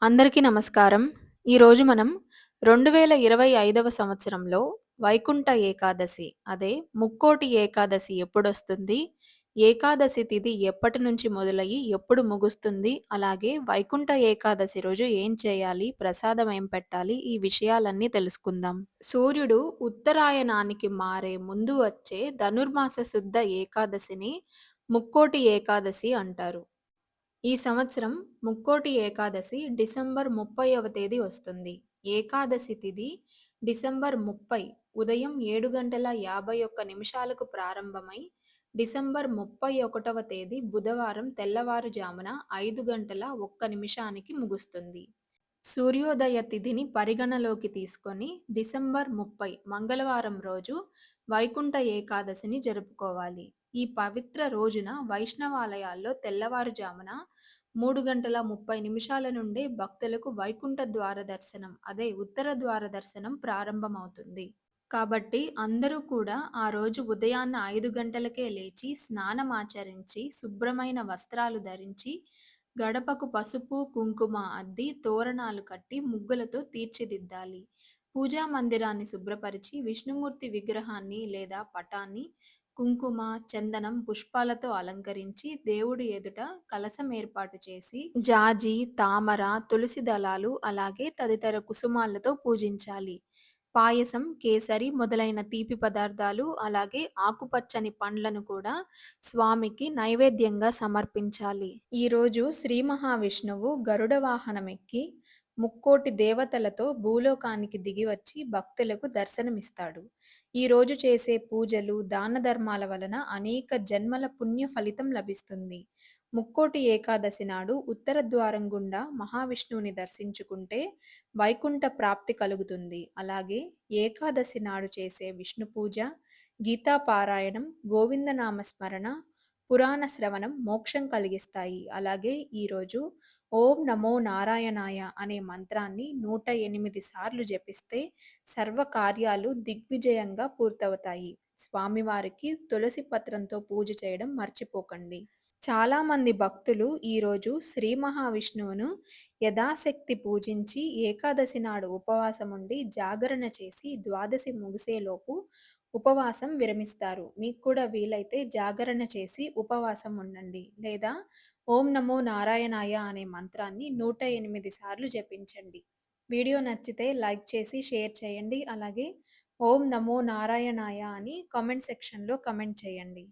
అందరికీ నమస్కారం. ఈరోజు మనం 2025వ సంవత్సరంలో వైకుంఠ ఏకాదశి అదే ముక్కోటి ఏకాదశి ఎప్పుడొస్తుంది? ఏకాదశి తిథి ఎప్పటి నుంచి మొదలయ్యి ఎప్పుడు ముగుస్తుంది? అలాగే వైకుంఠ ఏకాదశి రోజు ఏం చేయాలి? ప్రసాదం ఏం పెట్టాలి? ఈ విషయాలన్నీ తెలుసుకుందాం. సూర్యుడు ఉత్తరాయణానికి మారే ముందు వచ్చే ధనుర్మాస శుద్ధ ఏకాదశిని ముక్కోటి ఏకాదశి అంటారు. ఈ సంవత్సరం ముక్కోటి ఏకాదశి డిసెంబర్ 30వ తేదీ వస్తుంది. ఏకాదశి తిథి డిసెంబర్ 30 ఉదయం 7:51 ప్రారంభమై డిసెంబర్ 31వ తేదీ బుధవారం తెల్లవారుజామున 5:01 ముగుస్తుంది. సూర్యోదయ తిథిని పరిగణలోకి తీసుకొని డిసెంబర్ 30 మంగళవారం రోజు వైకుంఠ ఏకాదశిని జరుపుకోవాలి. ఈ పవిత్ర రోజున వైష్ణవాలయాల్లో తెల్లవారుజామున 3:30 నుండే భక్తులకు వైకుంఠ ద్వార దర్శనం అదే ఉత్తర ద్వార దర్శనం ప్రారంభమవుతుంది. కాబట్టి అందరూ కూడా ఆ రోజు ఉదయాన్న 5 గంటలకే లేచి స్నానమాచరించి శుభ్రమైన వస్త్రాలు ధరించి గడపకు పసుపు, కుంకుమ అద్ది తోరణాలు కట్టి ముగ్గులతో తీర్చిదిద్దాలి. పూజా మందిరాన్ని శుభ్రపరిచి విష్ణుమూర్తి విగ్రహాన్ని లేదా పటాన్ని కుంకుమ, చందనం, పుష్పాలతో అలంకరించి దేవుడి ఎదుట కలశం ఏర్పాటు చేసి జాజి, తామర, తులసి దళాలు అలాగే తదితర కుసుమాలతో పూజించాలి. పాయసం, కేసరి మొదలైన తీపి పదార్థాలు అలాగే ఆకుపచ్చని పండ్లను కూడా స్వామికి నైవేద్యంగా సమర్పించాలి. ఈరోజు శ్రీ మహావిష్ణువు గరుడ వాహనమెక్కి ముక్కోటి దేవతలతో భూలోకానికి దిగివచ్చి భక్తులకు దర్శనమిస్తాడు. ఈరోజు చేసే పూజలు, దాన ధర్మాల వలన అనేక జన్మల పుణ్య ఫలితం లభిస్తుంది. ముక్కోటి ఏకాదశి నాడు ఉత్తర ద్వారం గుండా మహావిష్ణువుని దర్శించుకుంటే వైకుంఠ ప్రాప్తి కలుగుతుంది. అలాగే ఏకాదశి నాడు చేసే విష్ణు పూజ, గీతా పారాయణం, గోవిందనామ స్మరణ, పురాణ శ్రవణం మోక్షం కలిగిస్తాయి. అలాగే ఈరోజు ఓం నమో నారాయణాయ అనే మంత్రాన్ని 108 సార్లు జపిస్తే సర్వ కార్యాలు దిగ్విజయంగా పూర్తవుతాయి. స్వామివారికి తులసి పత్రంతో పూజ చేయడం మర్చిపోకండి. చాలామంది భక్తులు ఈరోజు శ్రీ మహావిష్ణువును యథాశక్తి పూజించి ఏకాదశి నాడు ఉపవాసం ఉండి జాగరణ చేసి ద్వాదశి ముగిసేలోపు ఉపవాసం విరమిస్తారు. మీకు కూడా వీలైతే జాగరణ చేసి ఉపవాసం ఉండండి. లేదా ఓం నమో నారాయణాయ అనే మంత్రాన్ని 108 సార్లు జపించండి. వీడియో నచ్చితే లైక్ చేసి షేర్ చేయండి. అలాగే ఓం నమో నారాయణాయ అని కామెంట్ సెక్షన్‌లో కామెంట్ చేయండి.